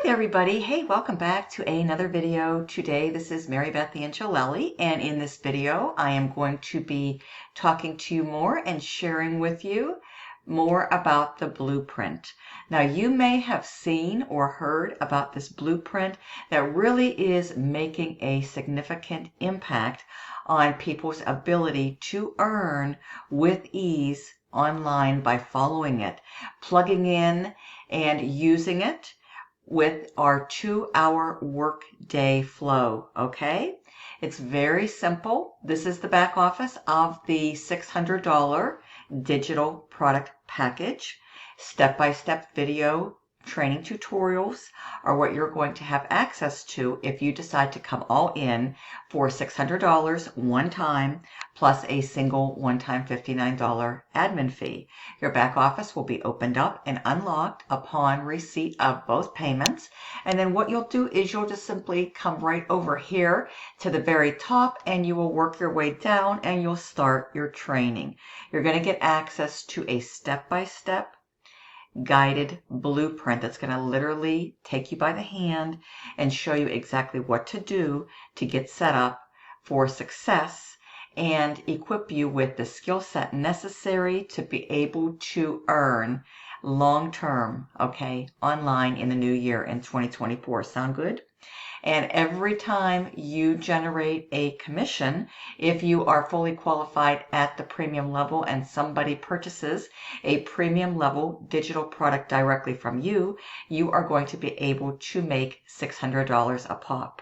there, everybody. Hey, welcome back to another video. Today, this is Marybeth the Angelelli, and in this video, I am going to be talking to you more and sharing with you more about the blueprint. Now, you may have seen or heard about this blueprint that really is making a significant impact on people's ability to earn with ease online by following it, plugging in and using it with our 2-hour workday flow, okay? It's very simple. This is the back office of the $600 digital product package. Step-by-step video training tutorials are what you're going to have access to if you decide to come all in for $600 one time plus a single one-time $59 admin fee. Your back office will be opened up and unlocked upon receipt of both payments. And then what you'll do is you'll just simply come right over here to the very top and you will work your way down and you'll start your training. You're going to get access to a step-by-step guided blueprint that's going to literally take you by the hand and show you exactly what to do to get set up for success and equip you with the skill set necessary to be able to earn long-term, okay, online in the new year in 2024. Sound good? And every time you generate a commission, if you are fully qualified at the premium level and somebody purchases a premium level digital product directly from you, you are going to be able to make $600 a pop.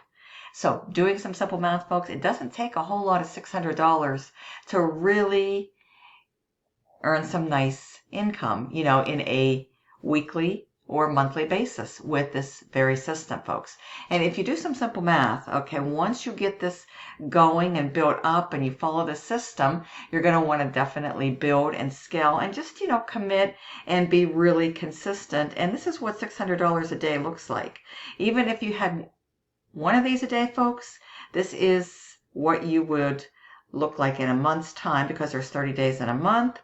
So doing some simple math, folks, it doesn't take a whole lot of $600 to really earn some nice income, in a weekly or monthly basis with this very system, folks. And if you do some simple math, okay, once you get this going and built up and you follow the system, you're going to want to definitely build and scale and just, commit and be really consistent. And this is what $600 a day looks like. Even if you had one of these a day, folks, this is what you would look like in a month's time because there's 30 days in a month.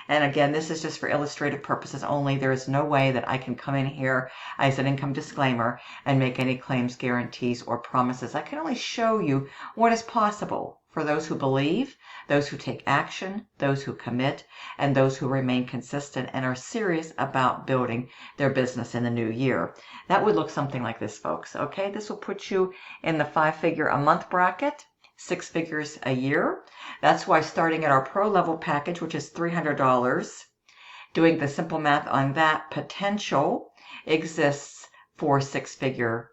And again, this is just for illustrative purposes only. There is no way that I can come in here as an income disclaimer and make any claims, guarantees, or promises. I can only show you what is possible for those who believe, those who take action, those who commit, and those who remain consistent and are serious about building their business in the new year. That would look something like this, folks. Okay, this will put you in the 5-figure a month bracket. 6 figures a year. That's why starting at our pro level package, which is $300, doing the simple math on that, potential exists for 6-figure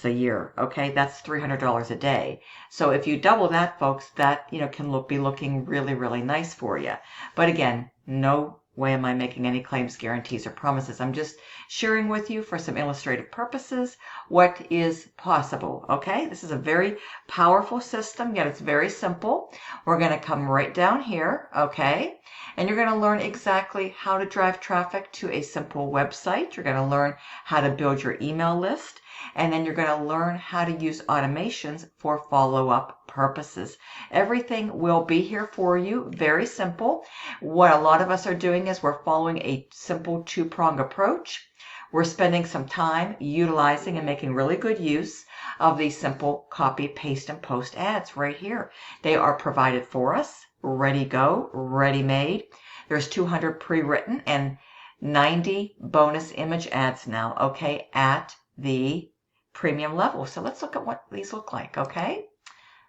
a year. Okay, that's $300 a day. So if you double that, folks, that can be looking really, really nice for you. But again, no way am I making any claims, guarantees, or promises. I'm just sharing with you for some illustrative purposes what is possible, okay? This is a very powerful system, yet it's very simple. We're going to come right down here, okay? And you're going to learn exactly how to drive traffic to a simple website. You're going to learn how to build your email list. And then you're going to learn how to use automations for follow-up purposes. Everything will be here for you. Very simple. What a lot of us are doing is we're following a simple 2-prong approach. We're spending some time utilizing and making really good use of these simple copy, paste, and post ads right here. They are provided for us, ready go, ready made. There's 200 pre-written and 90 bonus image ads now, okay, at the premium level. So let's look at what these look like, okay?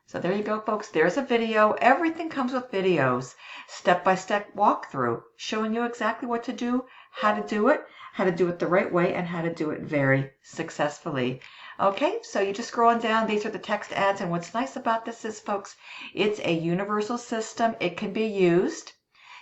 So there you go, folks. There's a video. Everything comes with videos. Step-by-step walkthrough, showing you exactly what to do, how to do it the right way, and how to do it very successfully. Okay, so you just scroll on down. These are the text ads, and what's nice about this is, folks, it's a universal system. It can be used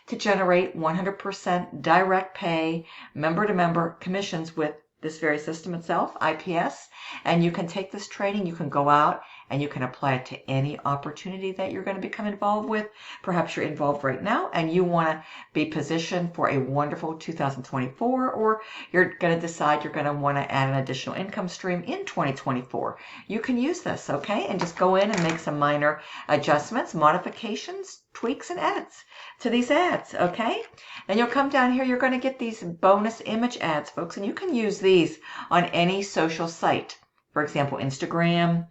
to generate 100% direct pay, member-to-member commissions with this very system itself, IPS, and you can take this training, you can go out and you can apply it to any opportunity that you're going to become involved with. Perhaps you're involved right now and you want to be positioned for a wonderful 2024, or you're going to decide you're going to want to add an additional income stream in 2024. You can use this, okay? And just go in and make some minor adjustments, modifications, tweaks, and edits to these ads, okay? Then you'll come down here, you're going to get these bonus image ads, folks, and you can use these on any social site. For example, Instagram,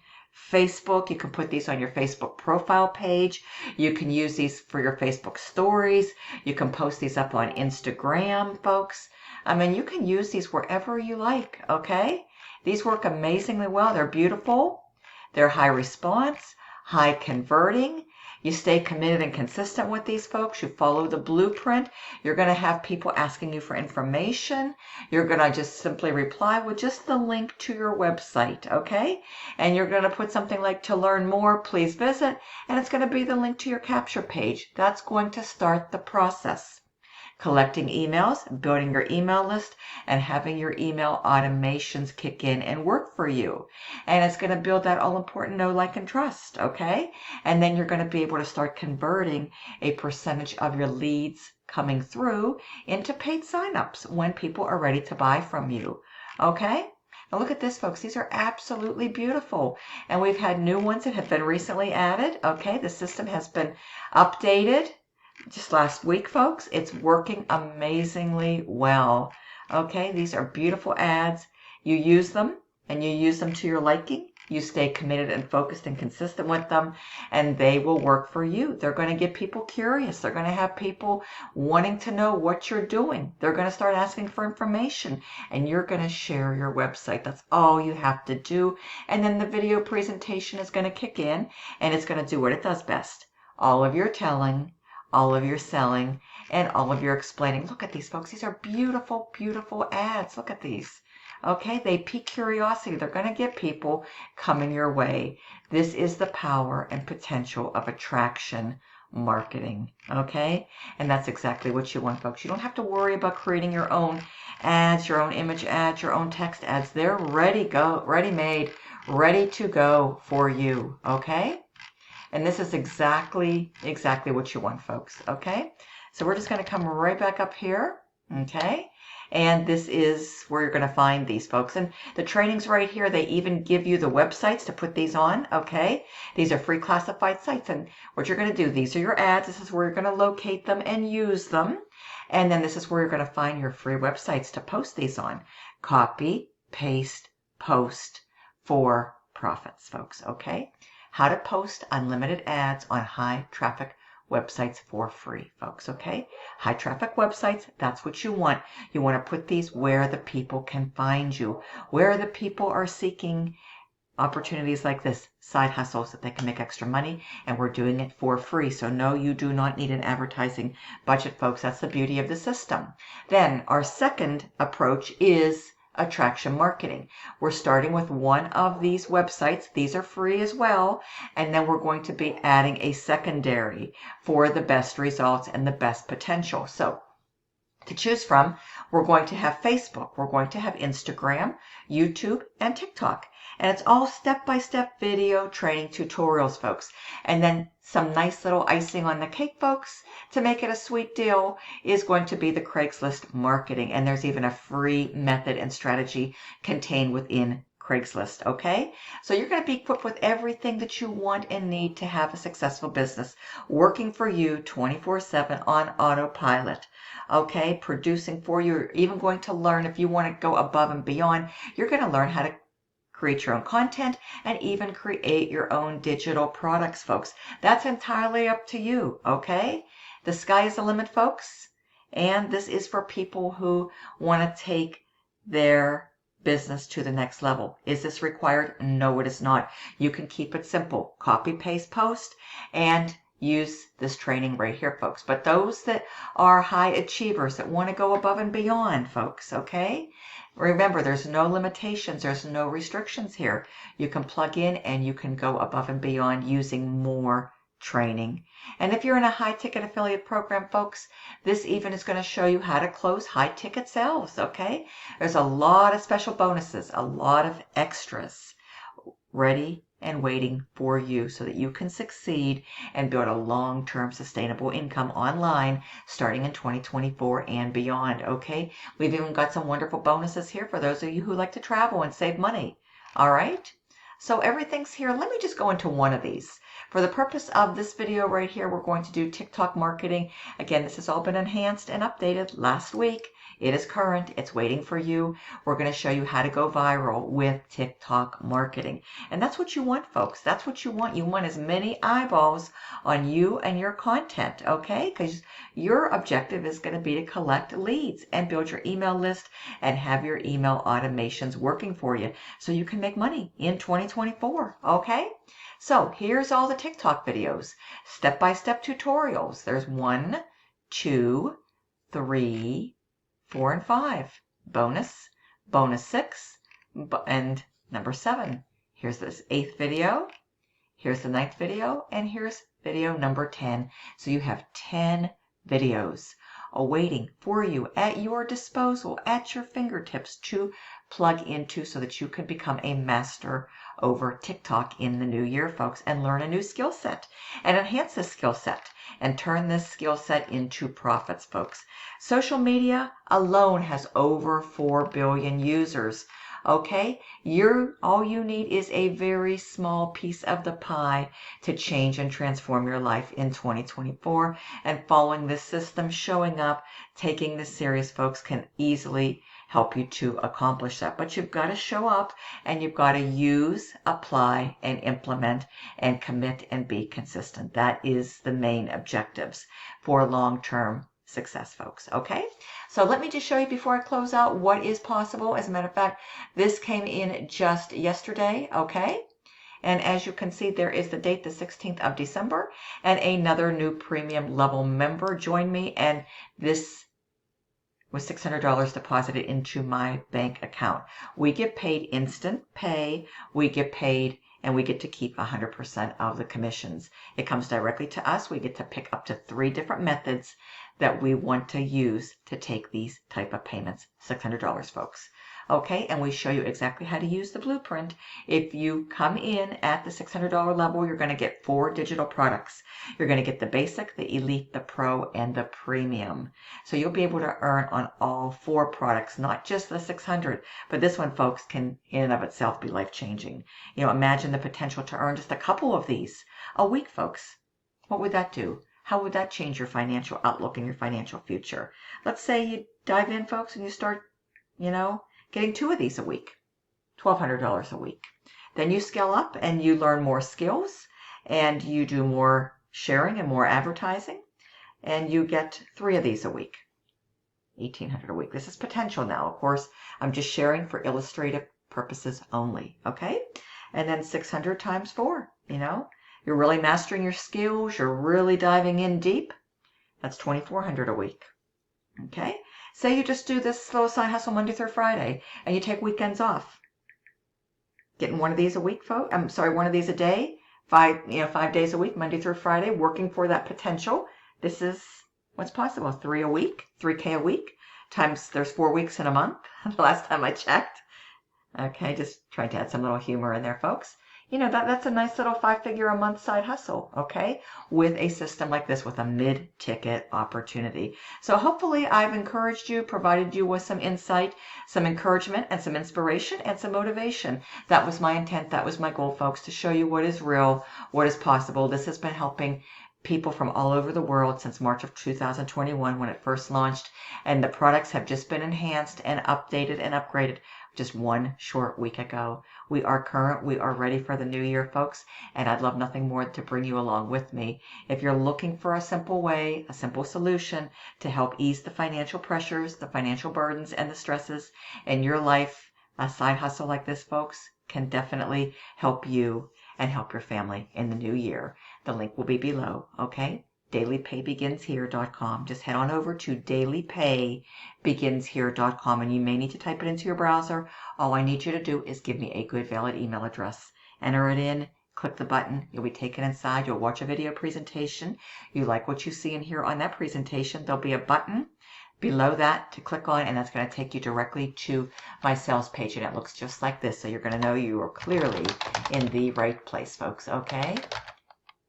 Facebook. You can put these on your Facebook profile page. You can use these for your Facebook stories. You can post these up on Instagram, folks. I mean, you can use these wherever you like, okay? These work amazingly well. They're beautiful. They're high response, high converting. You stay committed and consistent with these folks. You follow the blueprint. You're going to have people asking you for information. You're going to just simply reply with just the link to your website, okay? And you're going to put something like, to learn more, please visit. And it's going to be the link to your capture page. That's going to start the process. Collecting emails, building your email list, and having your email automations kick in and work for you. And it's going to build that all-important know, like, and trust, okay? And then you're going to be able to start converting a percentage of your leads coming through into paid signups when people are ready to buy from you, okay? Now look at this, folks. These are absolutely beautiful. And we've had new ones that have been recently added, okay? The system has been updated just last week, folks. It's working amazingly well. Okay, these are beautiful ads. You use them and you use them to your liking. You stay committed and focused and consistent with them, and they will work for you. They're going to get people curious. They're going to have people wanting to know what you're doing. They're going to start asking for information, and you're going to share your website. That's all you have to do. And then the video presentation is going to kick in, and it's going to do what it does best. All of your telling, all of your selling, and all of your explaining. Look at these, folks. These are beautiful, beautiful ads. Look at these. Okay, they pique curiosity. They're going to get people coming your way. This is the power and potential of attraction marketing. Okay, and that's exactly what you want, folks. You don't have to worry about creating your own ads, your own image ads, your own text ads. They're ready-made, ready to go for you. Okay. And this is exactly what you want, folks, okay? So we're just going to come right back up here, okay? And this is where you're going to find these, folks. And the training's right here. They even give you the websites to put these on, okay? These are free classified sites. And what you're going to do, these are your ads. This is where you're going to locate them and use them. And then this is where you're going to find your free websites to post these on. Copy, paste, post for profits, folks, okay? How to post unlimited ads on high traffic websites for free, folks, okay? High traffic websites, that's what you want. You want to put these where the people can find you, where the people are seeking opportunities like this, side hustles that they can make extra money, and we're doing it for free. So no, you do not need an advertising budget, folks. That's the beauty of the system. Then our second approach is attraction marketing. We're starting with one of these websites. These are free as well. And then we're going to be adding a secondary for the best results and the best potential. So to choose from, we're going to have Facebook, we're going to have Instagram, YouTube, and TikTok. And it's all step-by-step video training tutorials, folks. And then some nice little icing on the cake, folks, to make it a sweet deal, is going to be the Craigslist marketing. And there's even a free method and strategy contained within Craigslist, okay? So you're going to be equipped with everything that you want and need to have a successful business working for you 24/7 on autopilot. Okay, producing for you. You're even going to learn, if you want to go above and beyond, you're going to learn how to create your own content and even create your own digital products, folks. That's entirely up to you, okay? The sky is the limit, folks. And this is for people who want to take their business to the next level. Is this required? No, it is not. You can keep it simple. Copy, paste, post, and use this training right here, folks. But those that are high achievers that want to go above and beyond, folks, okay? Remember, there's no limitations. There's no restrictions here. You can plug in and you can go above and beyond using more training. And if you're in a high-ticket affiliate program, folks, this even is going to show you how to close high-ticket sales, okay? There's a lot of special bonuses, a lot of extras ready and waiting for you so that you can succeed and build a long-term sustainable income online starting in 2024 and beyond. Okay, we've even got some wonderful bonuses here for those of you who like to travel and save money. All right, so everything's here. Let me just go into one of these. For the purpose of this video right here, we're going to do TikTok marketing. Again, this has all been enhanced and updated last week. It is current. It's waiting for you. We're going to show you how to go viral with TikTok marketing. And that's what you want, folks. That's what you want. You want as many eyeballs on you and your content, okay? Because your objective is going to be to collect leads and build your email list and have your email automations working for you so you can make money in 2024, okay? So here's all the TikTok videos, step-by-step tutorials. There's 1, 2, 3, 4, and 5. Bonus, bonus 6, and number 7. Here's this 8th video. Here's the 9th video, and here's video number 10. So you have 10 videos awaiting for you at your disposal, at your fingertips to plug into so that you can become a master over TikTok in the new year, folks, and learn a new skill set and enhance this skill set and turn this skill set into profits, folks. Social media alone has over 4 billion users. Okay, all you need is a very small piece of the pie to change and transform your life in 2024. And following this system, showing up, taking this serious, folks, can easily help you to accomplish that. But you've got to show up and you've got to use, apply, and implement and commit and be consistent. That is the main objectives for long-term success, folks. Okay, so let me just show you before I close out what is possible. As a matter of fact, this came in just yesterday. Okay, and as you can see, there is the date, the 16th of December, and another new premium level member joined me, and this was $600 deposited into my bank account. We get paid instant pay. We get paid and we get to keep 100% of the commissions. It comes directly to us. We get to pick up to 3 different methods that we want to use to take these type of payments. $600, folks. Okay, and we show you exactly how to use the blueprint. If you come in at the $600 level, you're going to get 4 digital products. You're going to get the basic, the elite, the pro, and the premium. So you'll be able to earn on all 4 products, not just the 600, but this one, folks, can in and of itself be life-changing. You know, imagine the potential to earn just a couple of these a week, folks. What would that do? How would that change your financial outlook and your financial future? Let's say you dive in, folks, and you start, getting 2 of these a week, $1,200 a week. Then you scale up and you learn more skills and you do more sharing and more advertising and you get 3 of these a week, $1,800 a week. This is potential now. Of course, I'm just sharing for illustrative purposes only, okay? And then 600 times 4, You're really mastering your skills. You're really diving in deep. That's $2,400 a week, okay? Say you just do this little side hustle Monday through Friday, and you take weekends off. Getting 1 of these a week, folks. 1 of these a day. 5 days a week, Monday through Friday, working for that potential. This is what's possible. 3 a week, 3K a week. Times there's 4 weeks in a month. The last time I checked. Okay, just trying to add some little humor in there, folks. That's a nice little 5-figure a month side hustle, okay, with a system like this with a mid-ticket opportunity. So hopefully I've encouraged you, provided you with some insight, some encouragement, and some inspiration, and some motivation. That was my intent. That was my goal, folks, to show you what is real, what is possible. This has been helping people from all over the world since March of 2021 when it first launched, and the products have just been enhanced and updated and upgraded just 1 short week ago. We are current. We are ready for the new year, folks, and I'd love nothing more to bring you along with me. If you're looking for a simple way, a simple solution to help ease the financial pressures, the financial burdens, and the stresses in your life, a side hustle like this, folks, can definitely help you and help your family in the new year. The link will be below, okay? dailypaybeginshere.com. Just head on over to dailypaybeginshere.com, and you may need to type it into your browser. All I need you to do is give me a good valid email address. Enter it in, click the button, you'll be taken inside, you'll watch a video presentation. You like what you see and hear on that presentation, there'll be a button below that to click on, and that's going to take you directly to my sales page, and it looks just like this. So you're going to know you are clearly in the right place, folks. Okay.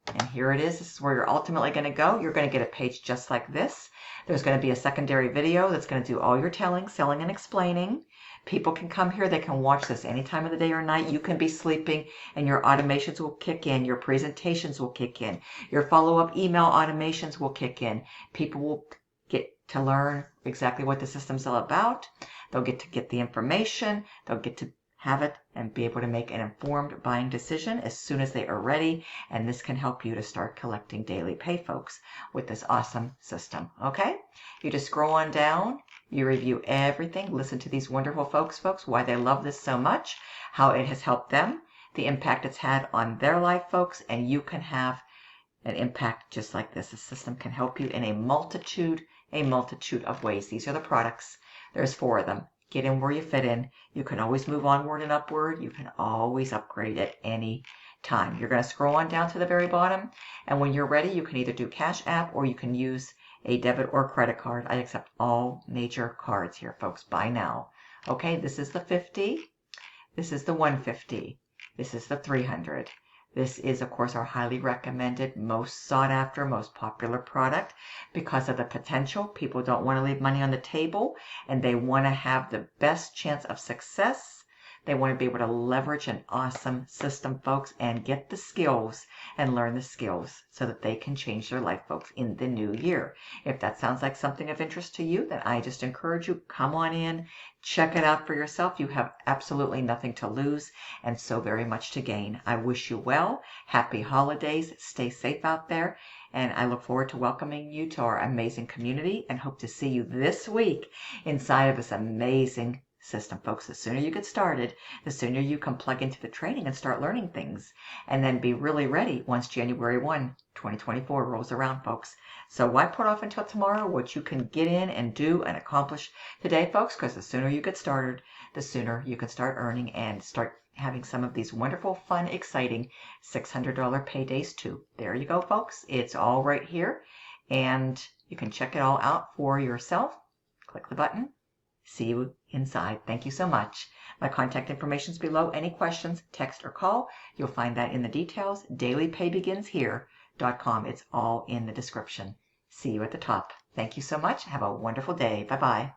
And here it is. This is where you're ultimately going to go. You're going to get a page just like this. There's going to be a secondary video that's going to do all your telling, selling, and explaining. People can come here. They can watch this any time of the day or night. You can be sleeping and your automations will kick in. Your presentations will kick in. Your follow-up email automations will kick in. People will get to learn exactly what the system's all about. They'll get to get the information. They'll get to have it and be able to make an informed buying decision as soon as they are ready. And this can help you to start collecting daily pay, folks, with this awesome system. Okay? You just scroll on down. You review everything. Listen to these wonderful folks, why they love this so much, how it has helped them, the impact it's had on their life, folks, and you can have an impact just like this. The system can help you in a multitude of ways. These are the products. There's 4 of them. Get in where you fit in. You can always move onward and upward. You can always upgrade at any time. You're going to scroll on down to the very bottom, and when you're ready, you can either do Cash App or you can use a debit or credit card. I accept all major cards here, folks. Buy now. Okay, this is the 50. This is the 150. This is the 300. This is, of course, our highly recommended, most sought after, most popular product because of the potential. People don't want to leave money on the table, and they want to have the best chance of success. They want to be able to leverage an awesome system, folks, and get the skills and learn the skills so that they can change their life, folks, in the new year. If that sounds like something of interest to you, then I just encourage you, come on in, check it out for yourself. You have absolutely nothing to lose and so very much to gain. I wish you well. Happy holidays. Stay safe out there. And I look forward to welcoming you to our amazing community and hope to see you this week inside of this amazing system, folks. The sooner you get started, the sooner you can plug into the training and start learning things and then be really ready once January 1, 2024 rolls around, folks. So why put off until tomorrow what you can get in and do and accomplish today, folks? Because the sooner you get started, the sooner you can start earning and start having some of these wonderful, fun, exciting $600 paydays too. There you go, folks. It's all right here, and you can check it all out for yourself. Click the button. See you inside. Thank you so much. My contact information is below. Any questions, text or call. You'll find that in the details. DailyPayBeginsHere.com. It's all in the description. See you at the top. Thank you so much. Have a wonderful day. Bye-bye.